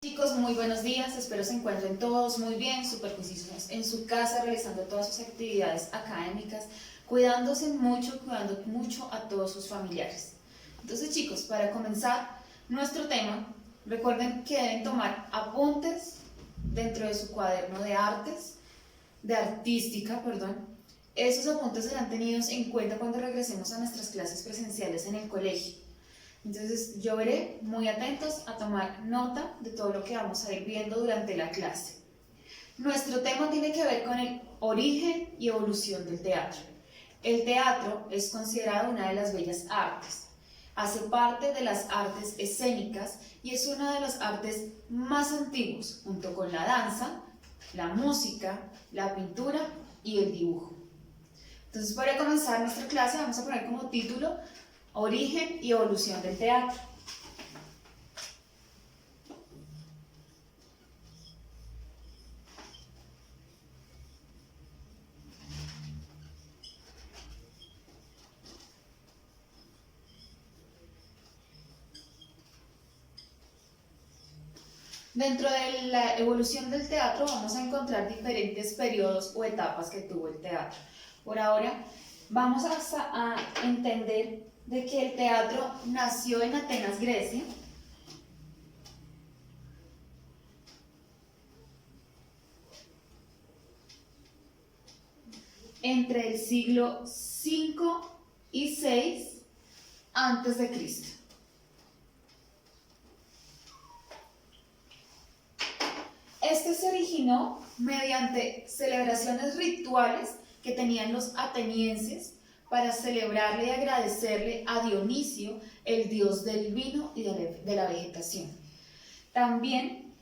Chicos, muy buenos días, espero se encuentren todos muy bien, súper juiciosos en su casa, realizando todas sus actividades académicas, cuidándose mucho, cuidando mucho a todos sus familiares. Entonces chicos, para comenzar nuestro tema, recuerden que deben tomar apuntes dentro de su cuaderno de artes, de artística, perdón. Esos apuntes serán tenidos en cuenta cuando regresemos a nuestras clases presenciales en el colegio. Entonces yo veré muy atentos a tomar nota de todo lo que vamos a ir viendo durante la clase. Nuestro tema tiene que ver con el origen y evolución del teatro. El teatro es considerado una de las bellas artes. Hace parte de las artes escénicas y es una de las artes más antiguas, junto con la danza, la música, la pintura y el dibujo. Entonces, para comenzar nuestra clase vamos a poner como título Origen y evolución del teatro. Dentro de la evolución del teatro vamos a encontrar diferentes periodos o etapas que tuvo el teatro. Por ahora vamos a entender de que el teatro nació en Atenas, Grecia, entre el siglo V y VI antes de Cristo. Este se originó mediante celebraciones rituales que tenían los atenienses para celebrarle y agradecerle a Dionisio, el dios del vino y de la vegetación. También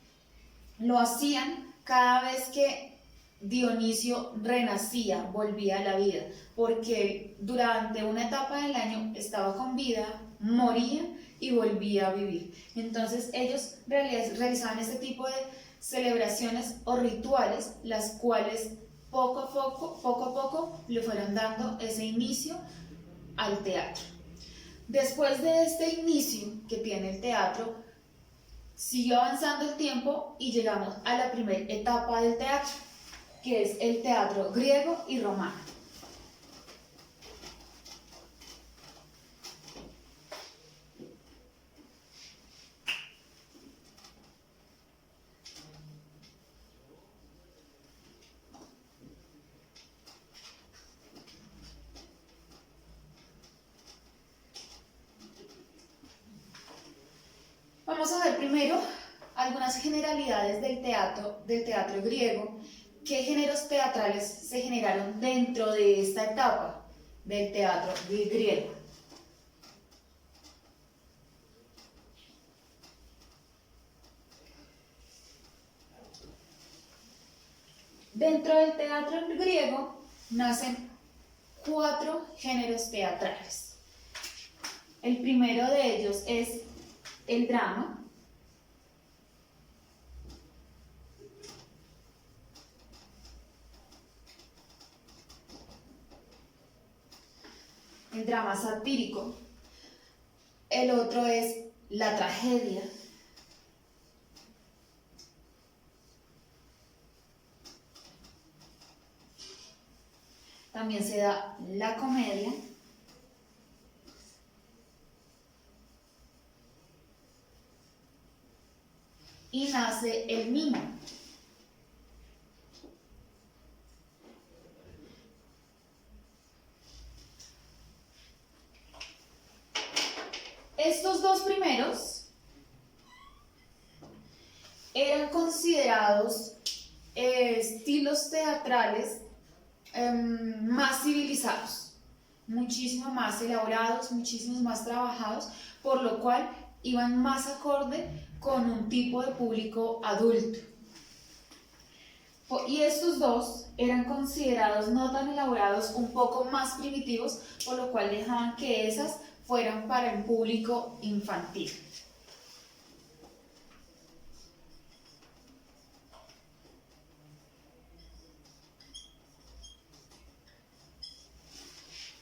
lo hacían cada vez que Dionisio renacía, volvía a la vida, porque durante una etapa del año estaba con vida, moría y volvía a vivir. Entonces ellos realizaban este tipo de celebraciones o rituales, las cuales poco a poco le fueron dando ese inicio al teatro. Después de este inicio que tiene el teatro, siguió avanzando el tiempo y llegamos a la primera etapa del teatro, que es el teatro griego y romano. Vamos a ver primero algunas generalidades del teatro griego. ¿Qué géneros teatrales se generaron dentro de esta etapa del teatro griego? Dentro del teatro griego nacen 4 géneros teatrales. El primero de ellos es el drama. El drama satírico. El otro es la tragedia. También se da la comedia. Y nace el mimo. Estos dos primeros eran considerados estilos teatrales más civilizados, muchísimo más elaborados, muchísimo más trabajados, por lo cual iban más acorde con un tipo de público adulto. Y estos dos eran considerados no tan elaborados, un poco más primitivos, por lo cual dejaban que esas fueran para el público infantil.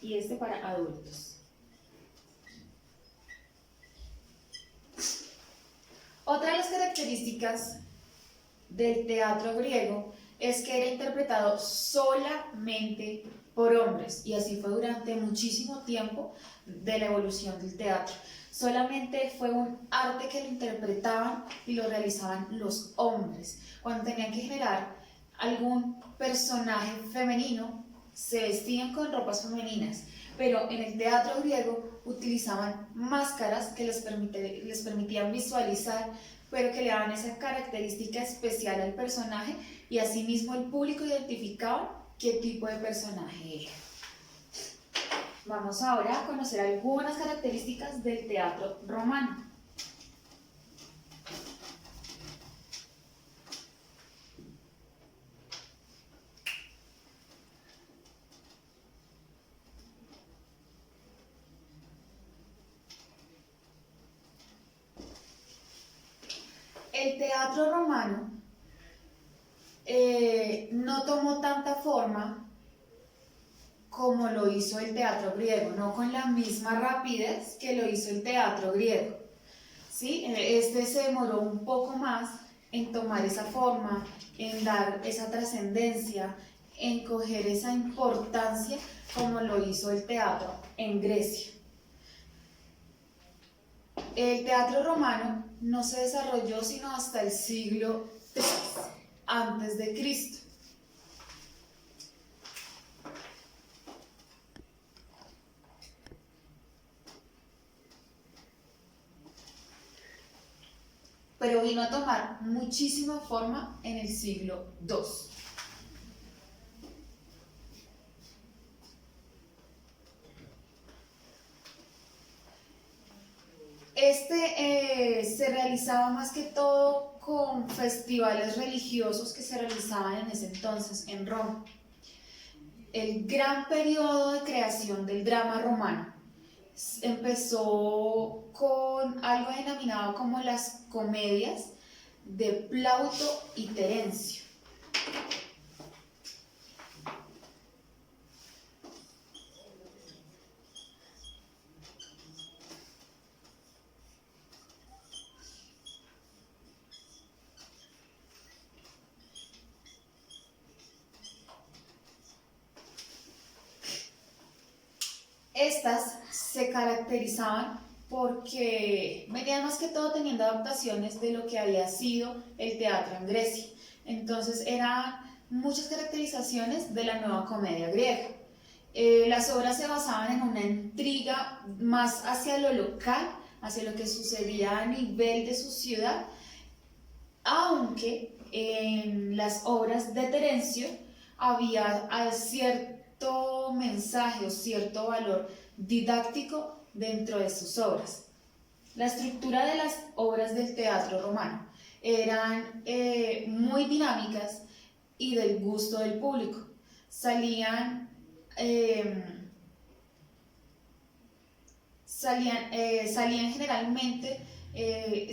Y este para adultos. Otra de las características del teatro griego es que era interpretado solamente por hombres, y así fue durante muchísimo tiempo de la evolución del teatro. Solamente fue un arte que lo interpretaban y lo realizaban los hombres. Cuando tenían que generar algún personaje femenino, se vestían con ropas femeninas, pero en el teatro griego utilizaban máscaras que les permitían visualizar, pero que le daban esa característica especial al personaje, y asimismo el público identificaba qué tipo de personaje era. Vamos ahora a conocer algunas características del teatro romano. El teatro romano no tomó tanta forma como lo hizo el teatro griego, no con la misma rapidez que lo hizo el teatro griego. ¿Sí? Este se demoró un poco más en tomar esa forma, en dar esa trascendencia, en coger esa importancia como lo hizo el teatro en Grecia. El teatro romano no se desarrolló sino hasta el siglo III antes de Cristo. Pero vino a tomar muchísima forma en el siglo II. Se realizaba más que todo con festivales religiosos que se realizaban en ese entonces en Roma. El gran periodo de creación del drama romano empezó con algo denominado como las comedias de Plauto y Terencio. Estas se caracterizaban porque venían más que todo teniendo adaptaciones de lo que había sido el teatro en Grecia. Entonces eran muchas caracterizaciones de la nueva comedia griega. Las obras se basaban en una intriga más hacia lo local, hacia lo que sucedía a nivel de su ciudad, aunque en las obras de Terencio había cierto mensaje o cierto valor didáctico dentro de sus obras. La estructura de las obras del teatro romano eran muy dinámicas y del gusto del público. Salían generalmente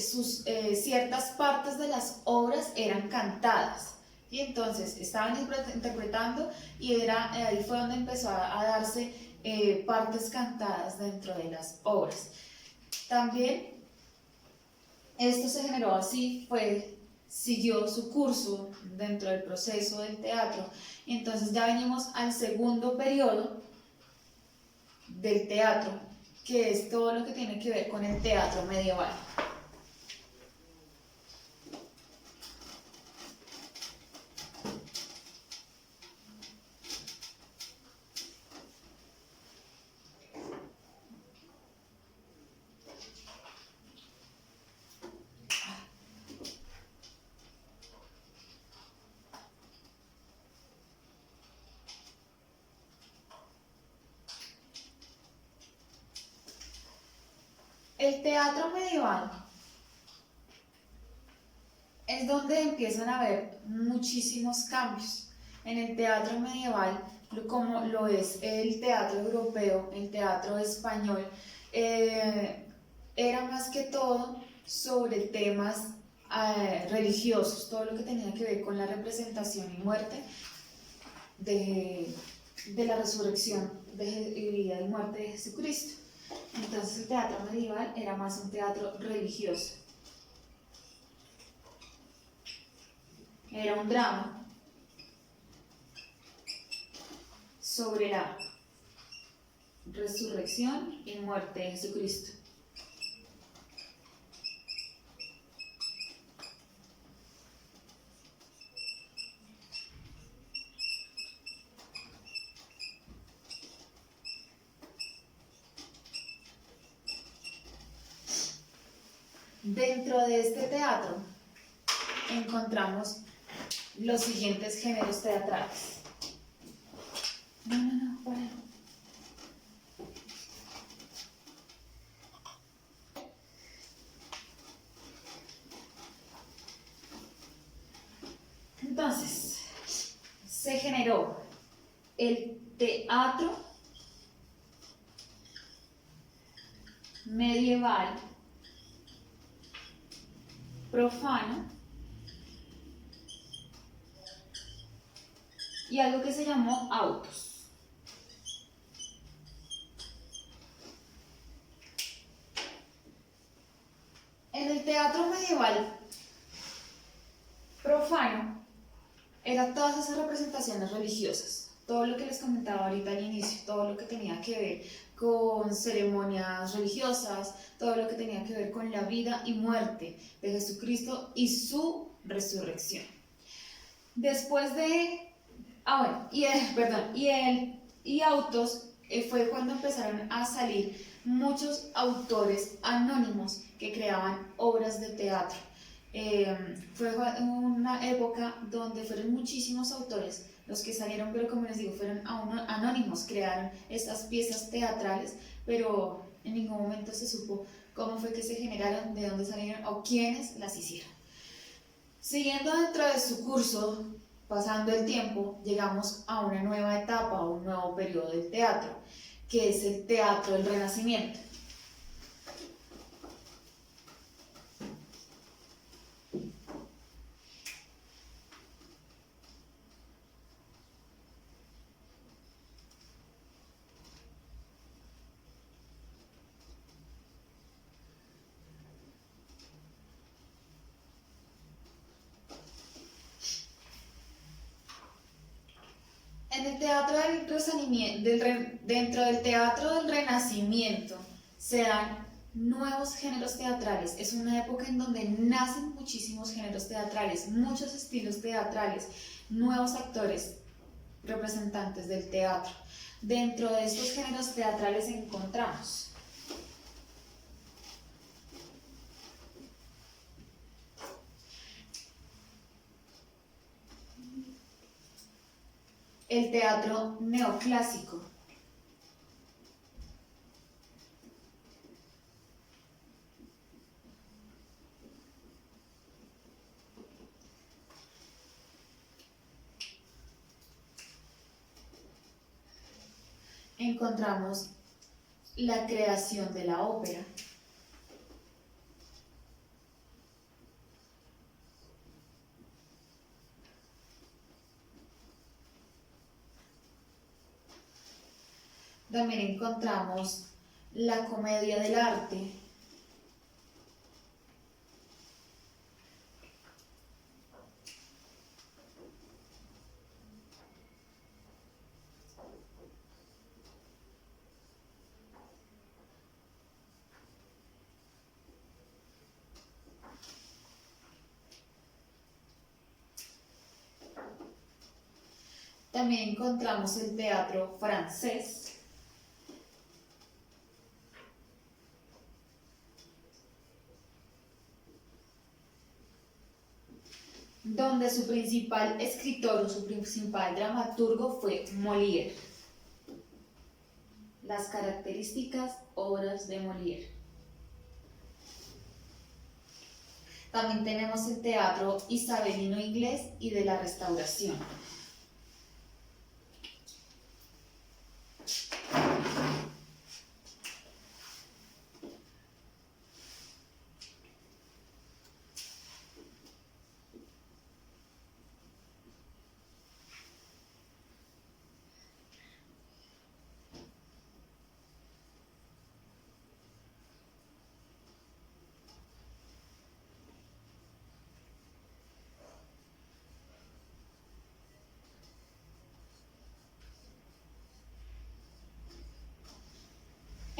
ciertas partes de las obras eran cantadas, y entonces estaban interpretando, y ahí fue donde empezó a darse partes cantadas dentro de las obras. También esto se generó así, siguió su curso dentro del proceso del teatro, y entonces ya venimos al segundo periodo del teatro, que es todo lo que tiene que ver con el teatro medieval. El teatro medieval es donde empiezan a haber muchísimos cambios. En el teatro medieval, como lo es el teatro europeo, el teatro español, era más que todo sobre temas religiosos, todo lo que tenía que ver con la representación y muerte de la resurrección, vida y muerte de Jesucristo. Entonces el teatro medieval era más un teatro religioso. Era un drama sobre la resurrección y muerte de Jesucristo. Dentro de este teatro encontramos los siguientes géneros teatrales. No, para. Entonces, se generó el teatro medieval profano y algo que se llamó autos. En el teatro medieval profano eran todas esas representaciones religiosas, todo lo que les comentaba ahorita al inicio, todo lo que tenía que ver con ceremonias religiosas, todo lo que tenía que ver con la vida y muerte de Jesucristo y su resurrección. Después de y autos fue cuando empezaron a salir muchos autores anónimos que creaban obras de teatro. Fue una época donde fueron muchísimos autores los que salieron, pero como les digo, fueron anónimos, crearon estas piezas teatrales, pero en ningún momento se supo cómo fue que se generaron, de dónde salieron o quiénes las hicieron. Siguiendo dentro de su curso, pasando el tiempo, llegamos a una nueva etapa, a un nuevo periodo del teatro, que es el teatro del Renacimiento. En el teatro dentro del teatro del Renacimiento se dan nuevos géneros teatrales. Es una época en donde nacen muchísimos géneros teatrales, muchos estilos teatrales, nuevos actores representantes del teatro. Dentro de estos géneros teatrales encontramos el teatro neoclásico. Encontramos la creación de la ópera. También encontramos la comedia del arte. También encontramos el teatro francés. Donde su principal escritor o su principal dramaturgo fue Molière. Las características obras de Molière. También tenemos el teatro isabelino inglés y de la Restauración.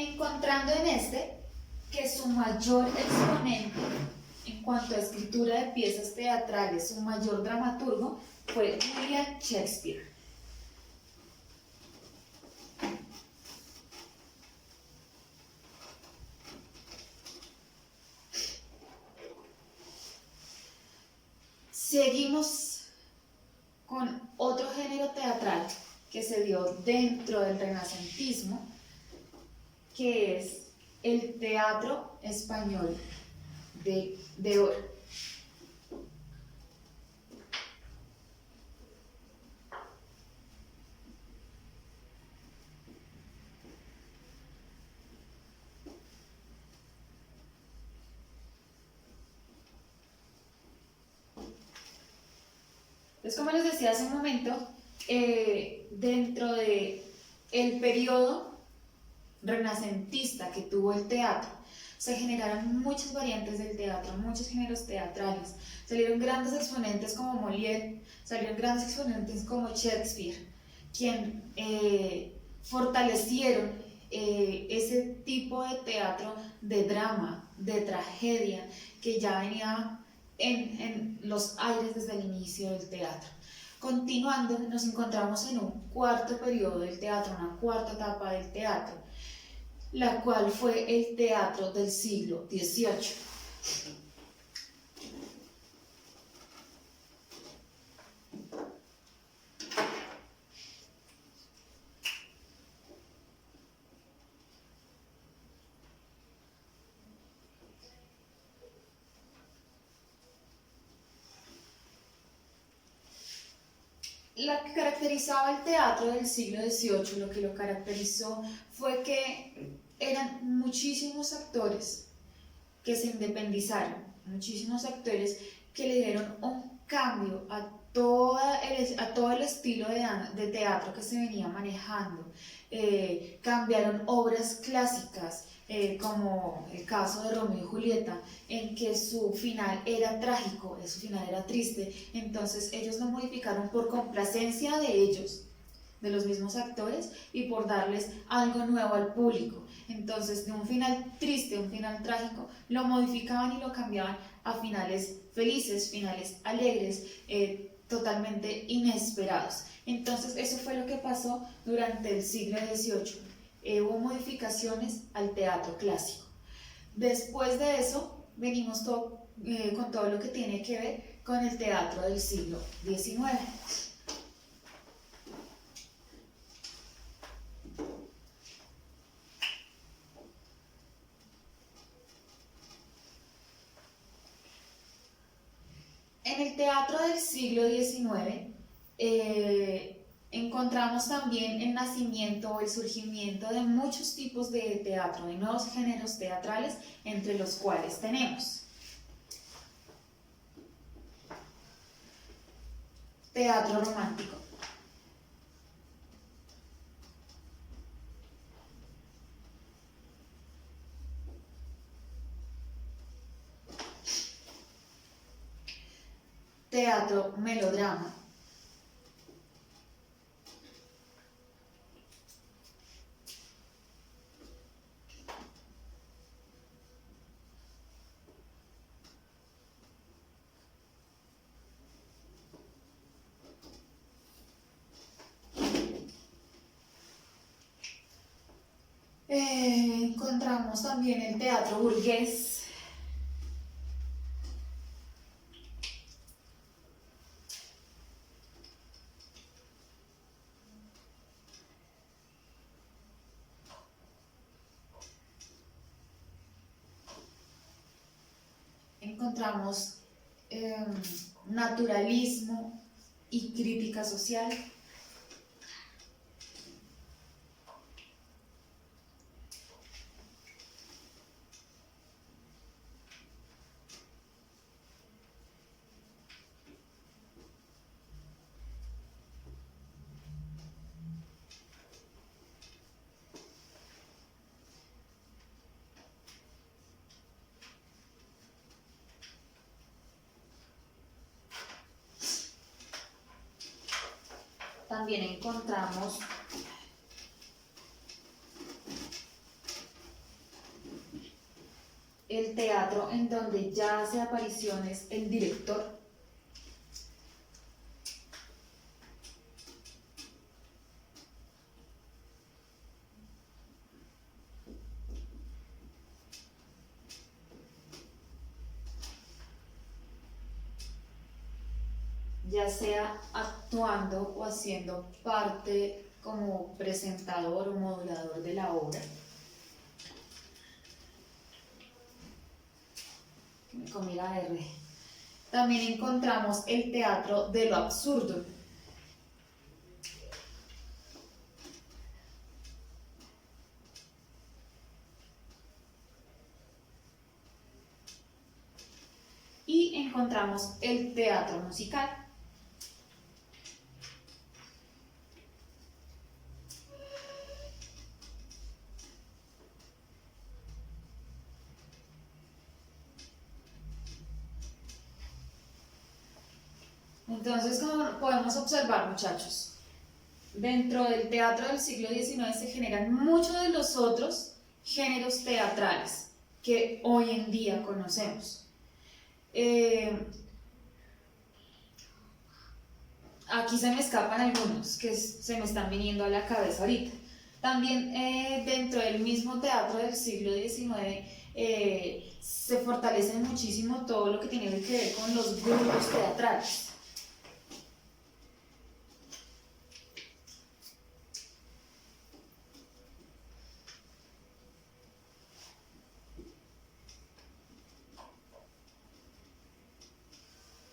encontrando en este que su mayor exponente en cuanto a escritura de piezas teatrales, su mayor dramaturgo, fue William Shakespeare. Seguimos con otro género teatral que se dio dentro del renacentismo, que es el teatro español de oro. Entonces, como les decía hace un momento, dentro de el periodo renacentista que tuvo el teatro, se generaron muchas variantes del teatro, muchos géneros teatrales. Salieron grandes exponentes como Molière, salieron grandes exponentes como Shakespeare, quien fortalecieron ese tipo de teatro de drama, de tragedia, que ya venía en los aires desde el inicio del teatro. Continuando, nos encontramos en un cuarto periodo del teatro, una cuarta etapa del teatro, la cual fue el teatro del siglo XVIII. Lo que caracterizaba el teatro del siglo XVIII, lo que lo caracterizó fue que eran muchísimos actores que se independizaron, muchísimos actores que le dieron un cambio a todo el estilo de teatro que se venía manejando. Cambiaron obras clásicas, como el caso de Romeo y Julieta, en que su final era trágico, su final era triste. Entonces ellos lo modificaron por complacencia de ellos, de los mismos actores, y por darles algo nuevo al público. Entonces, de un final triste, un final trágico, lo modificaban y lo cambiaban a finales felices, finales alegres, totalmente inesperados. Entonces, eso fue lo que pasó durante el siglo XVIII. Hubo modificaciones al teatro clásico. Después de eso, venimos con todo lo que tiene que ver con el teatro del siglo XIX. En el teatro del siglo XIX encontramos también el nacimiento o el surgimiento de muchos tipos de teatro, de nuevos géneros teatrales, entre los cuales tenemos teatro romántico, teatro melodrama, encontramos también el teatro burgués, encontramos naturalismo y crítica social. También encontramos el teatro en donde ya hace apariciones el director. Ya sea actuando o haciendo parte como presentador o modulador de la obra. Con la R. También encontramos el teatro de lo absurdo. Y encontramos el teatro musical. Entonces, como podemos observar, muchachos, dentro del teatro del siglo XIX se generan muchos de los otros géneros teatrales que hoy en día conocemos. Aquí se me escapan algunos que se me están viniendo a la cabeza ahorita. También dentro del mismo teatro del siglo XIX se fortalece muchísimo todo lo que tiene que ver con los grupos teatrales.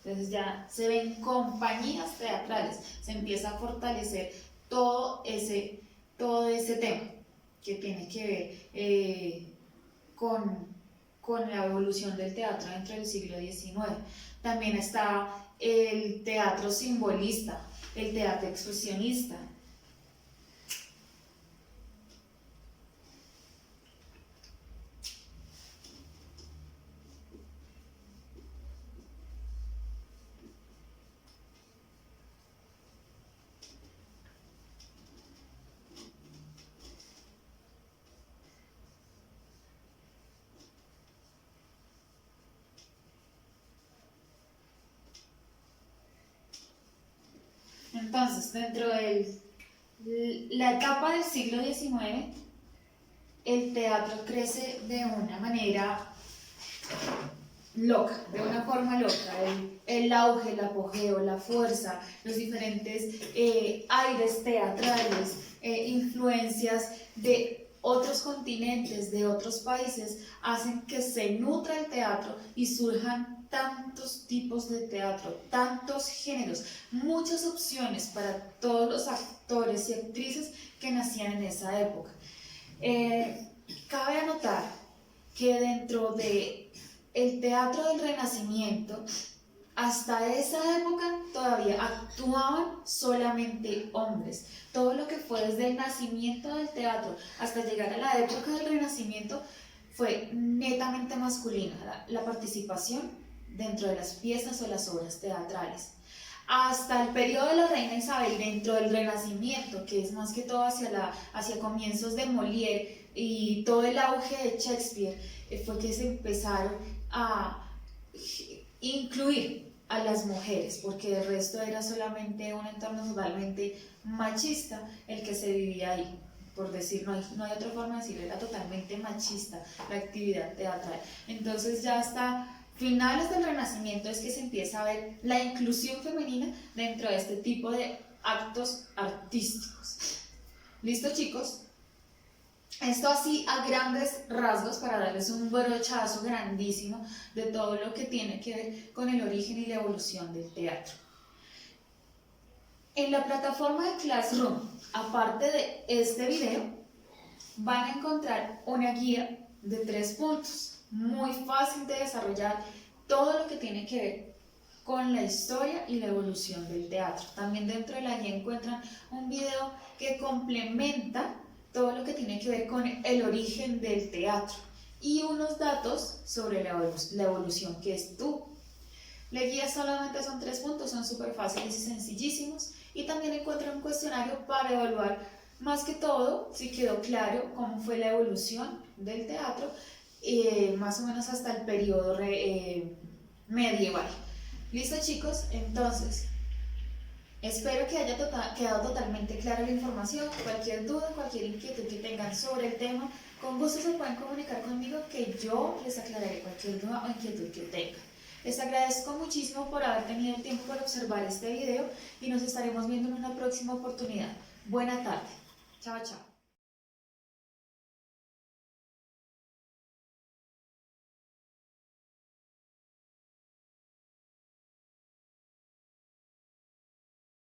Entonces ya se ven compañías teatrales, se empieza a fortalecer todo ese tema que tiene que ver con la evolución del teatro dentro del siglo XIX. También está el teatro simbolista, el teatro expresionista. Entonces, dentro de la etapa del siglo XIX, el teatro crece de una manera loca, de una forma loca. El auge, el apogeo, la fuerza, los diferentes aires teatrales, influencias de otros continentes, de otros países, hacen que se nutra el teatro y surjan tantos tipos de teatro, tantos géneros, muchas opciones para todos los actores y actrices que nacían en esa época. Cabe anotar que dentro de el teatro del Renacimiento, hasta esa época todavía actuaban solamente hombres. Todo lo que fue desde el nacimiento del teatro hasta llegar a la época del Renacimiento fue netamente masculina la participación dentro de las piezas o las obras teatrales. Hasta el periodo de la reina Isabel, dentro del Renacimiento, que es más que todo hacia comienzos de Molière y todo el auge de Shakespeare, fue que se empezaron a incluir a las mujeres, porque el resto era solamente un entorno totalmente machista el que se vivía ahí. Por decir, no hay otra forma de decirlo, era totalmente machista la actividad teatral. Entonces ya hasta finales del Renacimiento es que se empieza a ver la inclusión femenina dentro de este tipo de actos artísticos. ¿Listo, chicos? Esto así a grandes rasgos para darles un brochazo grandísimo de todo lo que tiene que ver con el origen y la evolución del teatro. En la plataforma de Classroom, aparte de este video, van a encontrar una guía de 3 puntos, muy fácil de desarrollar todo lo que tiene que ver con la historia y la evolución del teatro. También dentro de la guía encuentran un video que complementa todo lo que tiene que ver con el origen del teatro y unos datos sobre la evolución que es tú. La guía solamente son 3 puntos, son súper fáciles y sencillísimos, y también encuentran un cuestionario para evaluar más que todo si quedó claro cómo fue la evolución del teatro más o menos hasta el periodo medieval. ¿Listo, chicos? Entonces, espero que haya quedado totalmente clara la información. Cualquier duda, cualquier inquietud que tengan sobre el tema, con gusto se pueden comunicar conmigo que yo les aclararé cualquier duda o inquietud que tengan. Les agradezco muchísimo por haber tenido el tiempo para observar este video y nos estaremos viendo en una próxima oportunidad. Buena tarde. Chao, chao.